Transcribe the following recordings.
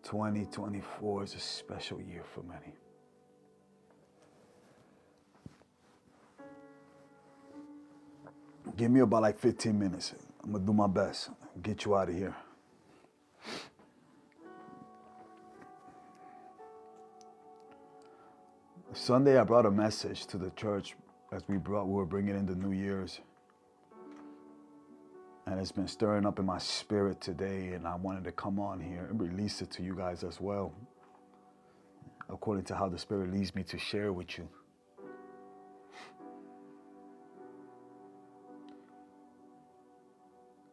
2024 is a special year for many. Give me about like 15 minutes. I'm going to do my best. Get you out of here. Sunday, I brought a message to the church as we were bringing in the New Year's. And it's been stirring up in my spirit today, and I wanted to come on here and release it to you guys as well, according to how the Spirit leads me to share with you.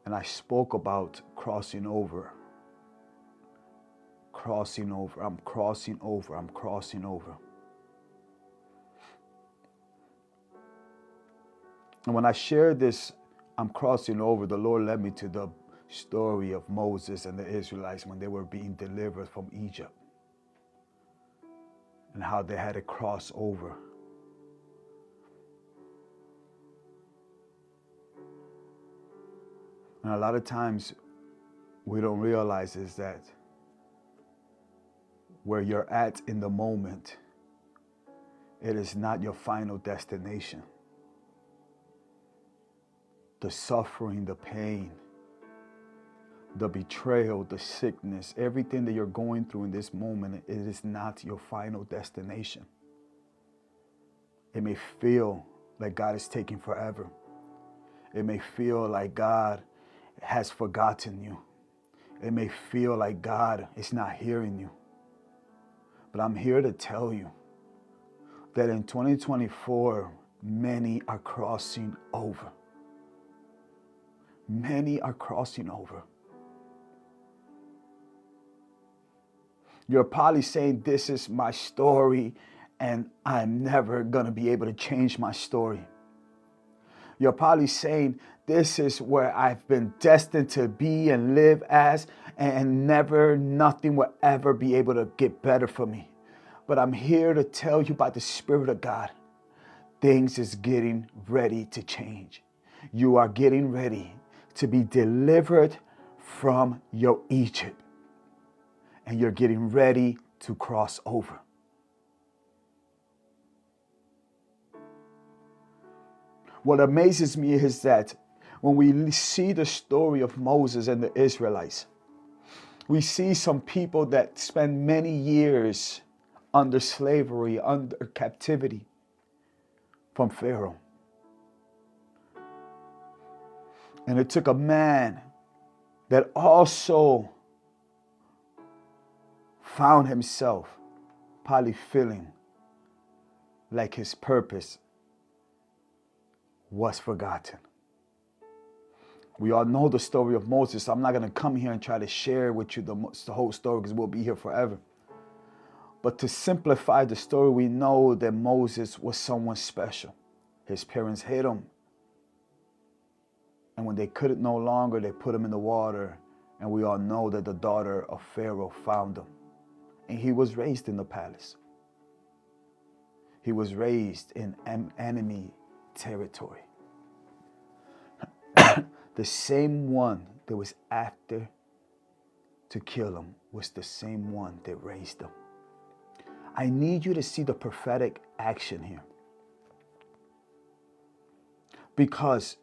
And I spoke about crossing over. Crossing over. I'm crossing over. I'm crossing over. And when I shared this, I'm crossing over, the Lord led me to the story of Moses and the Israelites when they were being delivered from Egypt and how they had to cross over. And a lot of times we don't realize is that where you're at in the moment, it is not your final destination. The suffering, the pain, the betrayal, the sickness, everything that you're going through in this moment, it is not your final destination. It may feel like God is taking forever. It may feel like God has forgotten you. It may feel like God is not hearing you. But I'm here to tell you that in 2024, many are crossing over. Many are crossing over. You're probably saying, this is my story, and I'm never going to be able to change my story. You're probably saying, this is where I've been destined to be and live as, and nothing will ever be able to get better for me. But I'm here to tell you by the Spirit of God, things is getting ready to change. You are getting ready to be delivered from your Egypt. And you're getting ready to cross over. What amazes me is that when we see the story of Moses and the Israelites, we see some people that spend many years under slavery, under captivity from Pharaoh. And it took a man that also found himself probably feeling like his purpose was forgotten. We all know the story of Moses. I'm not going to come here and try to share with you the whole story because we'll be here forever. But to simplify the story, we know that Moses was someone special. His parents hid him. And when they couldn't no longer, they put him in the water. And we all know that the daughter of Pharaoh found him. And he was raised in the palace. He was raised in enemy territory. The same one that was after to kill him was the same one that raised him. I need you to see the prophetic action here. Because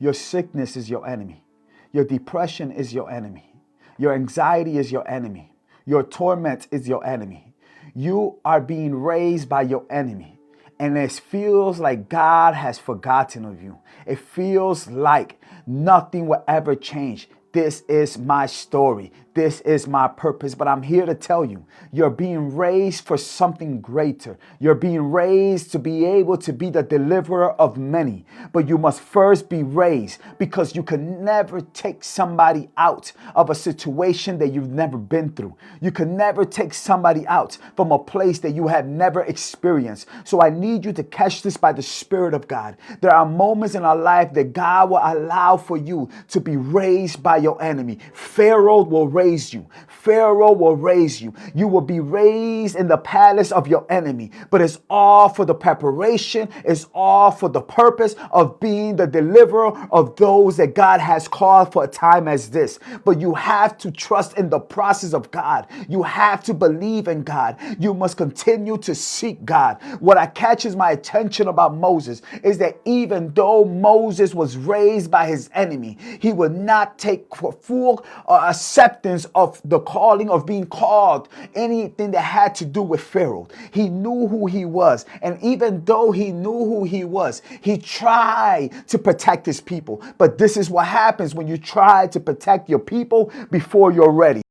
your sickness is your enemy. Your depression is your enemy. Your anxiety is your enemy. Your torment is your enemy. You are being raised by your enemy. And it feels like God has forgotten of you. It feels like nothing will ever change. This is my story. This is my purpose. But I'm here to tell you, you're being raised for something greater. You're being raised to be able to be the deliverer of many. But you must first be raised, because you can never take somebody out of a situation that you've never been through. You can never take somebody out from a place that you have never experienced. So I need you to catch this by the Spirit of God. There are moments in our life that God will allow for you to be raised by your enemy. Pharaoh will raise raise you. Pharaoh will raise you. You will be raised in the palace of your enemy. But it's all for the preparation. It's all for the purpose of being the deliverer of those that God has called for a time as this. But you have to trust in the process of God. You have to believe in God. You must continue to seek God. What catches my attention about Moses is that even though Moses was raised by his enemy, he would not take full acceptance of the calling of being called anything that had to do with Pharaoh. He knew who he was. And even though he knew who he was, he tried to protect his people. But this is what happens when you try to protect your people before you're ready.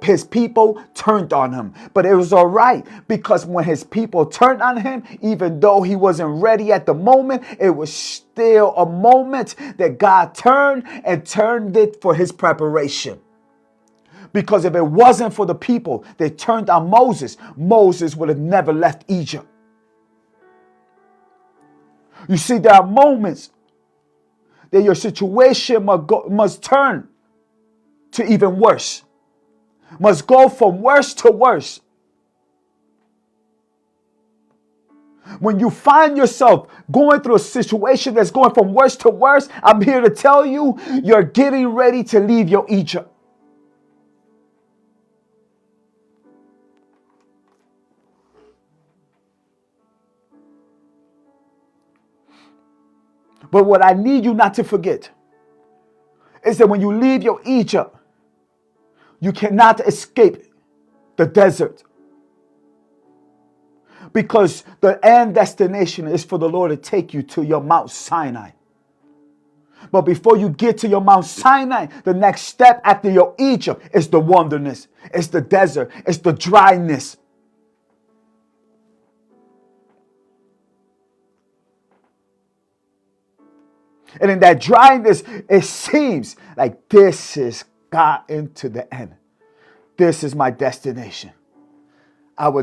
His people turned on him. But it was all right, because when his people turned on him, even though he wasn't ready at the moment, it was still a moment that God turned it for his preparation. Because if it wasn't for the people that turned on Moses, Moses would have never left Egypt. You see, there are moments that your situation must turn to even worse, must go from worse to worse. When you find yourself going through a situation that's going from worse to worse, I'm here to tell you, you're getting ready to leave your Egypt. But what I need you not to forget is that when you leave your Egypt, you cannot escape the desert. Because the end destination is for the Lord to take you to your Mount Sinai. But before you get to your Mount Sinai, the next step after your Egypt is the wilderness. It's the desert. It's the dryness. And in that dryness, it seems like this is gotten to the end. This is my destination.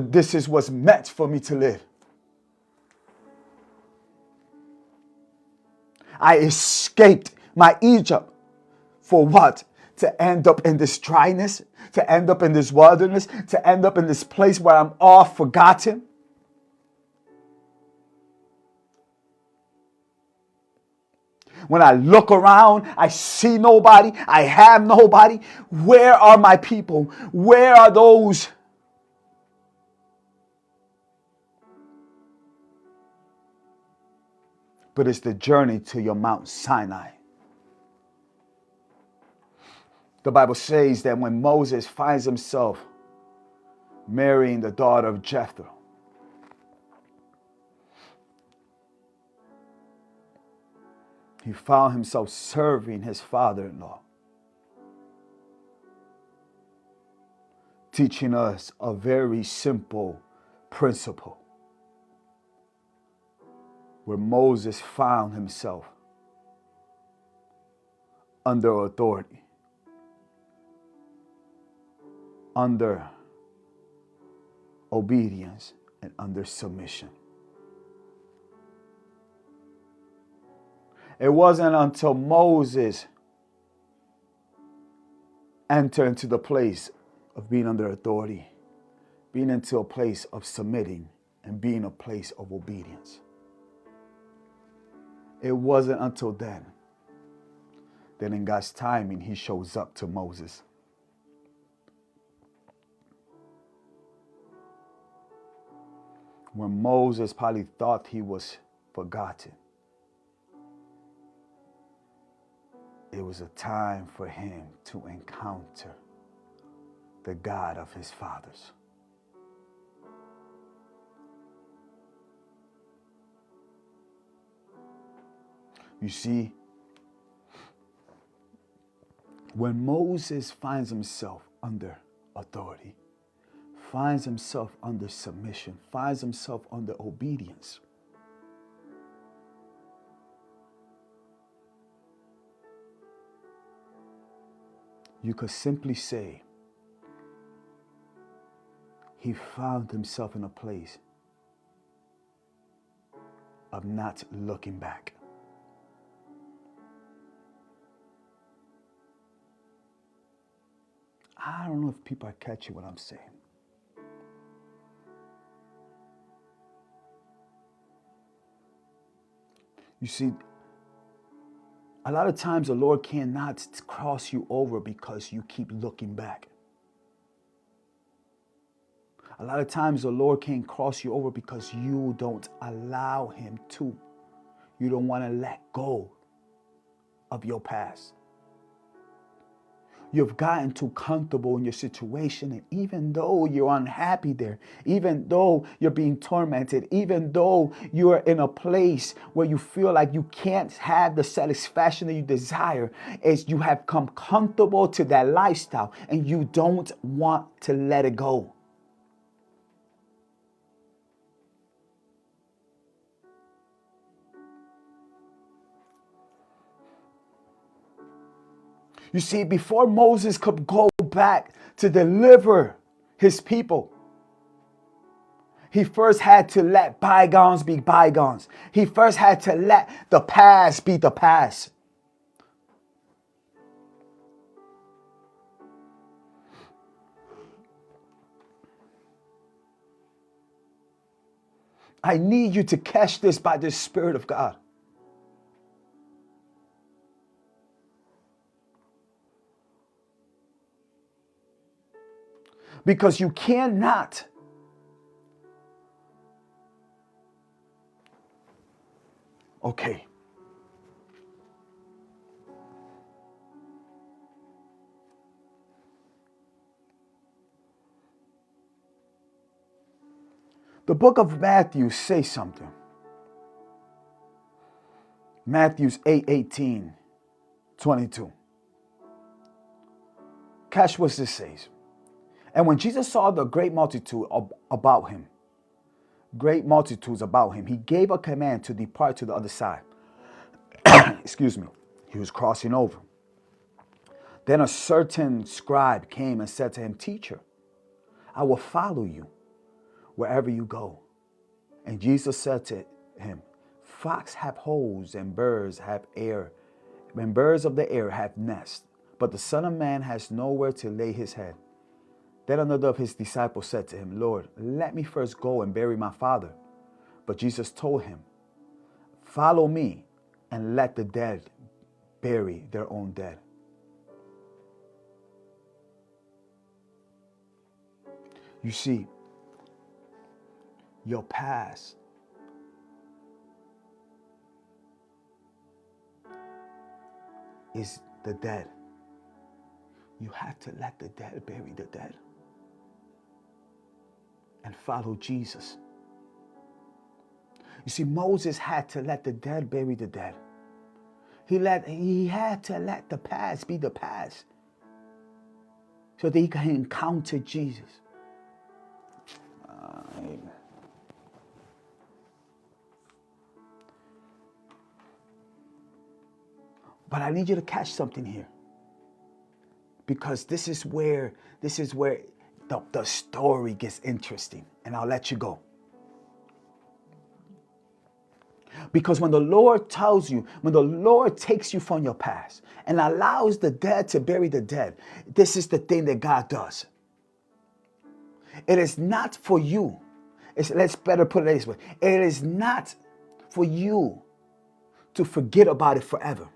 This is what's meant for me to live. I escaped my Egypt for what? To end up in this dryness, to end up in this wilderness, to end up in this place where I'm all forgotten. When I look around, I see nobody. I have nobody. Where are my people? Where are those? But it's the journey to your Mount Sinai. The Bible says that when Moses finds himself marrying the daughter of Jethro, he found himself serving his father-in-law, teaching us a very simple principle, where Moses found himself under authority, under obedience, and under submission. It wasn't until Moses entered into the place of being under authority, being into a place of submitting, and being a place of obedience. It wasn't until then that in God's timing, he shows up to Moses. When Moses probably thought he was forgotten, it was a time for him to encounter the God of his fathers. You see, when Moses finds himself under authority, finds himself under submission, finds himself under obedience, you could simply say he found himself in a place of not looking back. I don't know if people are catching what I'm saying. You see, a lot of times the Lord cannot cross you over because you keep looking back. A lot of times the Lord can't cross you over because you don't allow him to. You don't want to let go of your past. You've gotten too comfortable in your situation, and even though you're unhappy there, even though you're being tormented, even though you're in a place where you feel like you can't have the satisfaction that you desire, is you have come comfortable to that lifestyle and you don't want to let it go. You see, before Moses could go back to deliver his people, he first had to let bygones be bygones. He first had to let the past be the past. I need you to catch this by the Spirit of God. Because you cannot okay. The book of Matthew says something. Matthew 8:18, 22. Catch what this says. And when Jesus saw the great multitudes about him, he gave a command to depart to the other side. Excuse me. He was crossing over. Then a certain scribe came and said to him, Teacher, I will follow you wherever you go. And Jesus said to him, Foxes have holes and birds have air, and birds of the air have nests, but the Son of Man has nowhere to lay his head. Then another of his disciples said to him, Lord, let me first go and bury my father. But Jesus told him, Follow me and let the dead bury their own dead. You see, your past is the dead. You have to let the dead bury the dead and follow Jesus. You see, Moses had to let the dead bury the dead. He had to let the past be the past so that he can encounter Jesus. But I need you to catch something here. Because this is where the story gets interesting. And I'll let you go. Because when the Lord tells you, when the Lord takes you from your past and allows the dead to bury the dead, this is the thing that God does. It is not for you. Let's better put it this way. It is not for you to forget about it forever.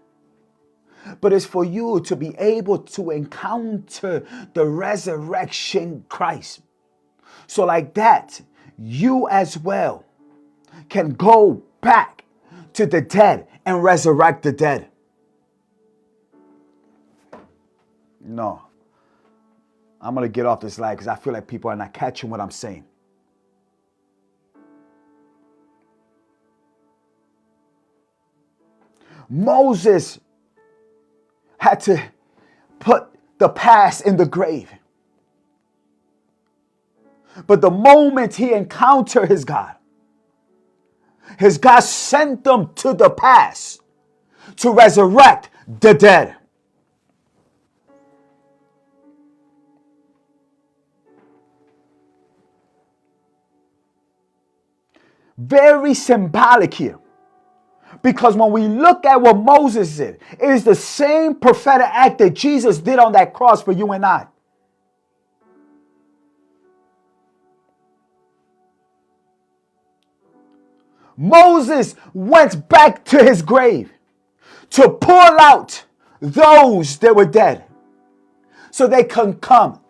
But it's for you to be able to encounter the resurrection Christ. So like that, you as well can go back to the dead and resurrect the dead. No. I'm going to get off this slide because I feel like people are not catching what I'm saying. Moses had to put the past in the grave. But the moment he encountered his God sent them to the past to resurrect the dead. Very symbolic here. Because when we look at what Moses did, it is the same prophetic act that Jesus did on that cross for you and I. Moses went back to his grave to pull out those that were dead so they can come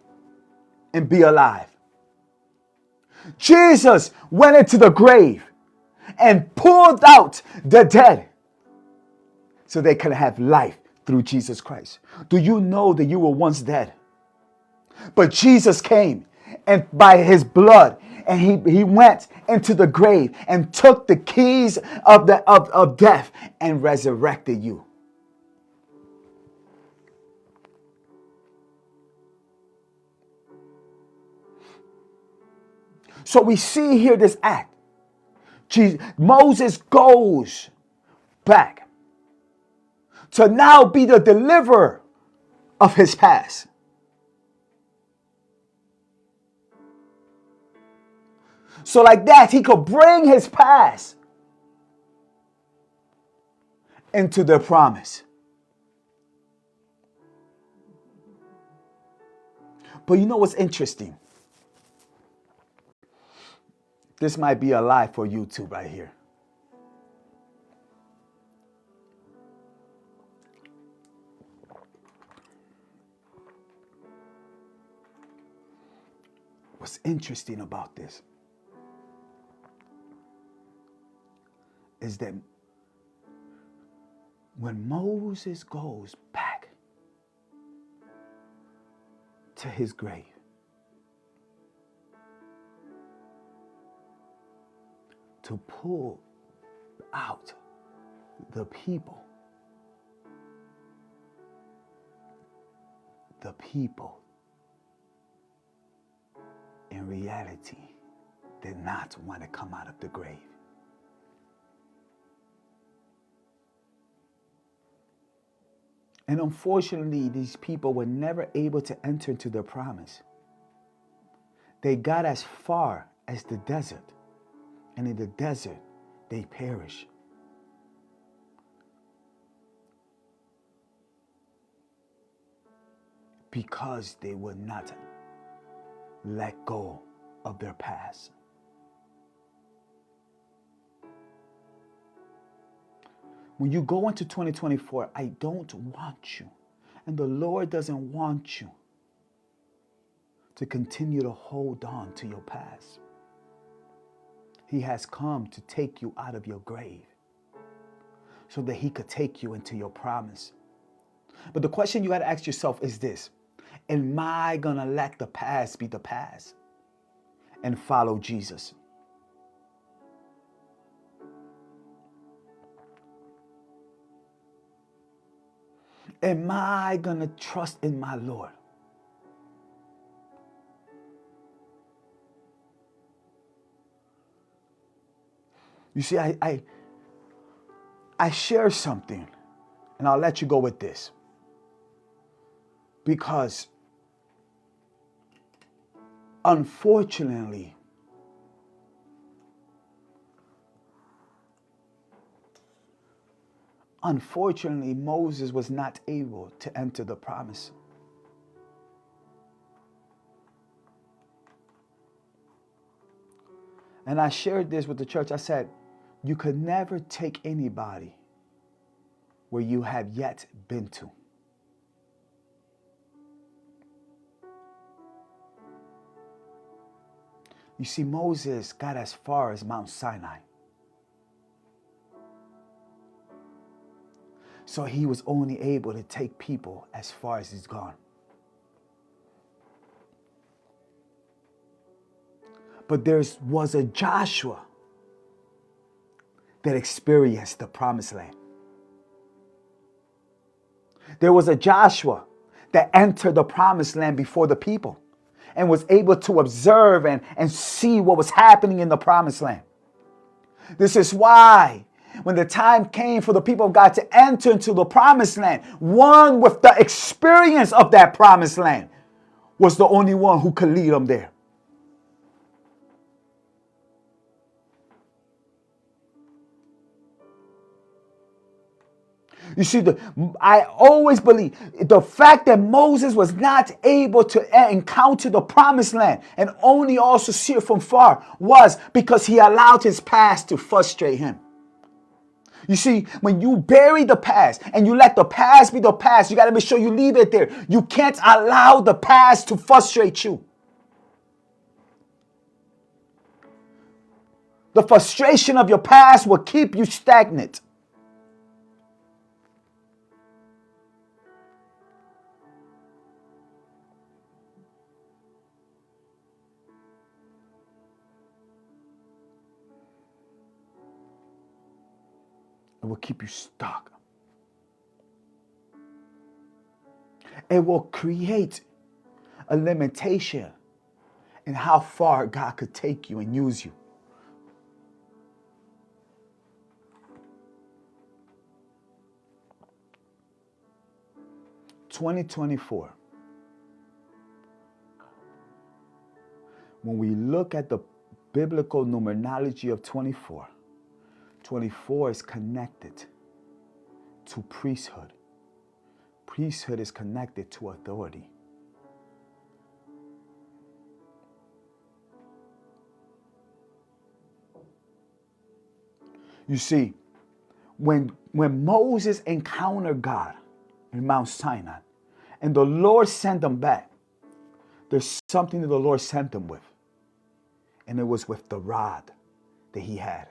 and be alive. Jesus went into the grave and pulled out the dead so they can have life through Jesus Christ. Do you know that you were once dead? But Jesus came and by his blood, and he went into the grave and took the keys of death and resurrected you. So we see here this act. Moses goes back to now be the deliverer of his past. So like that, he could bring his past into the promise. But you know what's interesting? This might be a lie for you too right here. What's interesting about this is that when Moses goes back to his grave, to pull out the people in reality did not want to come out of the grave. And unfortunately, these people were never able to enter into their promise. They got as far as the desert, and in the desert, they perished. Because they would not let go of their past. When you go into 2024, I don't want you, and the Lord doesn't want you to continue to hold on to your past. He has come to take you out of your grave so that he could take you into your promise. But the question you got to ask yourself is this: am I going to let the past be the past and follow Jesus? Am I going to trust in my Lord? You see, I share something, and I'll let you go with this. Because unfortunately, Moses was not able to enter the promise. And I shared this with the church. I said, you could never take anybody where you have yet been to. You see, Moses got as far as Mount Sinai. So he was only able to take people as far as he's gone. But there was a Joshua that experienced the promised land. There was a Joshua that entered the promised land before the people and was able to observe and see what was happening in the promised land. This is why when the time came for the people of God to enter into the promised land, one with the experience of that promised land was the only one who could lead them there. You see, I always believe the fact that Moses was not able to encounter the promised land and only also see it from far was because he allowed his past to frustrate him. You see, when you bury the past and you let the past be the past, you got to make sure you leave it there. You can't allow the past to frustrate you. The frustration of your past will keep you stagnant. It will keep you stuck. It will create a limitation in how far God could take you and use you. (2024). When we look at the biblical numerology of 24, 24 is connected to priesthood. Priesthood is connected to authority. You see, when Moses encountered God in Mount Sinai and the Lord sent him back, there's something that the Lord sent him with. And it was with the rod that he had.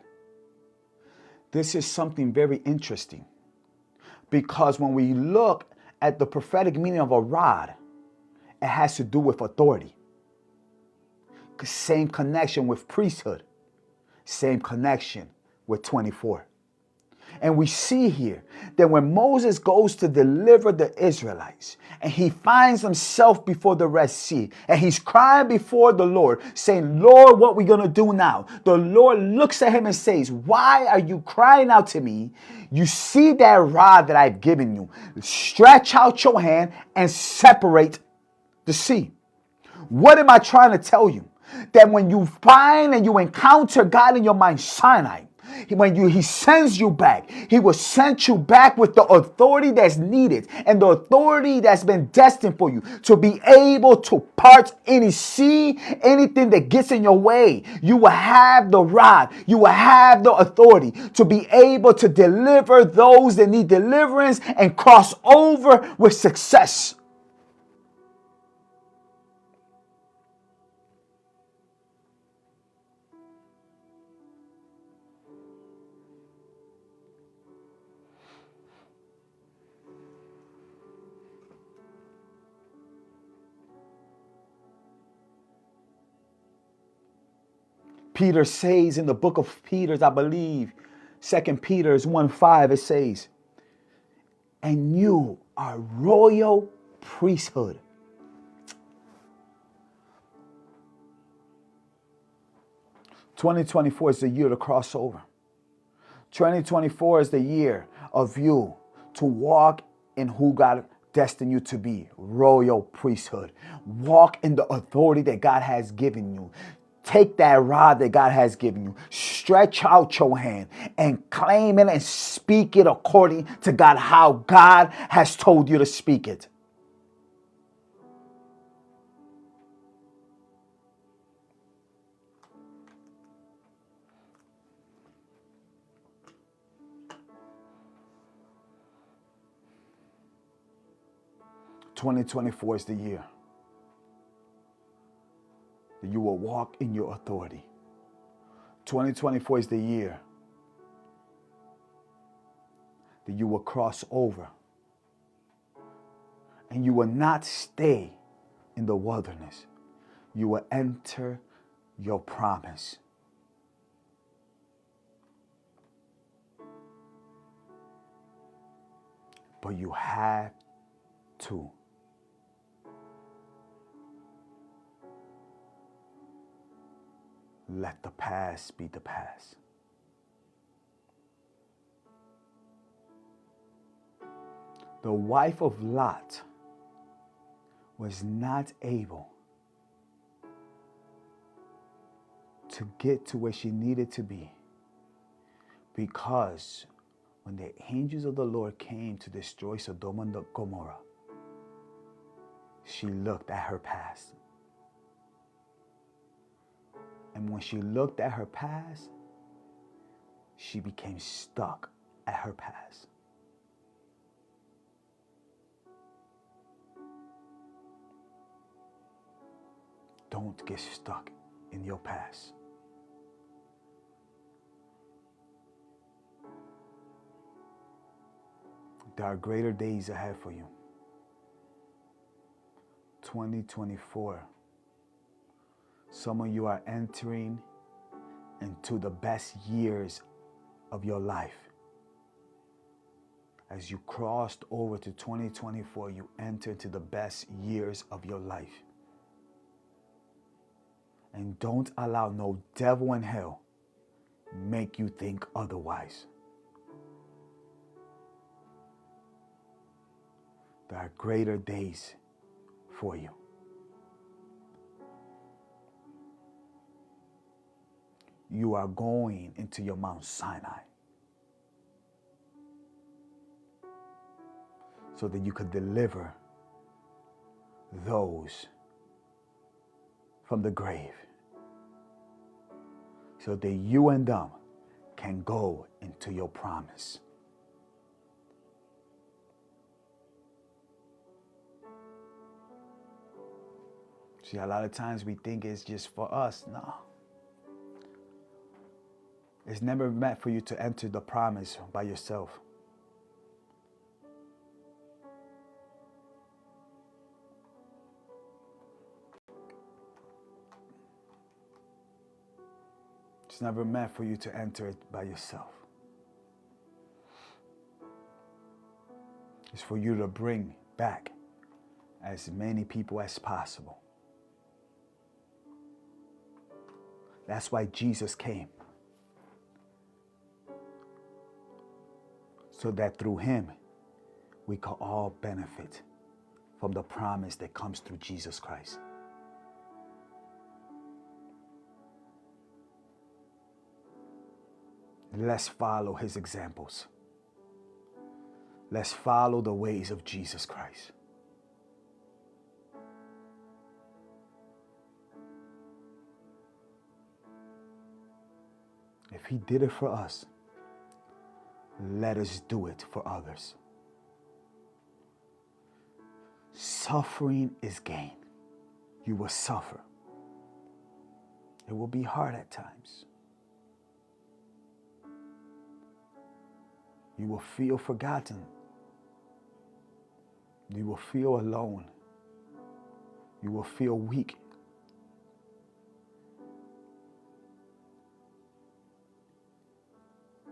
This is something very interesting because when we look at the prophetic meaning of a rod, it has to do with authority. Same connection with priesthood. Same connection with 24. And we see here that when Moses goes to deliver the Israelites and he finds himself before the Red Sea and he's crying before the Lord saying, Lord, what are we going to do now? The Lord looks at him and says, why are you crying out to me? You see that rod that I've given you. Stretch out your hand and separate the sea. What am I trying to tell you? That when you find and you encounter God in your Mount Sinai, when he sends you back, he will send you back with the authority that's needed and the authority that's been destined for you to be able to part any sea, anything that gets in your way. You will have the rod. You will have the authority to be able to deliver those that need deliverance and cross over with success. Peter says in the book of Peter, I believe, 2 Peter 1:5, it says, and you are royal priesthood. (2024) is the year to cross over. 2024 is the year of you to walk in who God destined you to be, royal priesthood. Walk in the authority that God has given you. Take that rod that God has given you, stretch out your hand and claim it and speak it according to God, how God has told you to speak it. (2024) is the year that you will walk in your authority. 2024 is the year that you will cross over and you will not stay in the wilderness. You will enter your promise. But you have to let the past be the past. The wife of Lot was not able to get to where she needed to be because when the angels of the Lord came to destroy Sodom and Gomorrah, she looked at her past. And when she looked at her past, she became stuck at her past. Don't get stuck in your past. There are greater days ahead for you. 2024. Some of you are entering into the best years of your life. As you crossed over to 2024, you enter into the best years of your life. And don't allow no devil in hell make you think otherwise. There are greater days for you. You are going into your Mount Sinai so that you could deliver those from the grave, so that you and them can go into your promise. See, a lot of times we think it's just for us. No. It's never meant for you to enter the promise by yourself. It's never meant for you to enter it by yourself. It's for you to bring back as many people as possible. That's why Jesus came. So that through him, we can all benefit from the promise that comes through Jesus Christ. Let's follow his examples. Let's follow the ways of Jesus Christ. If he did it for us, let us do it for others. Suffering is gain. You will suffer. It will be hard at times. You will feel forgotten. You will feel alone. You will feel weak.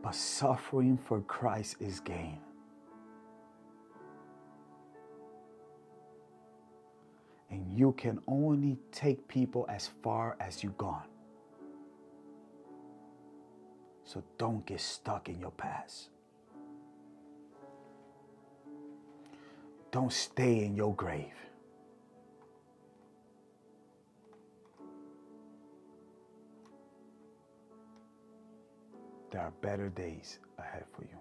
But suffering for Christ is gain. And you can only take people as far as you've gone. So don't get stuck in your past. Don't stay in your grave. There are better days ahead for you.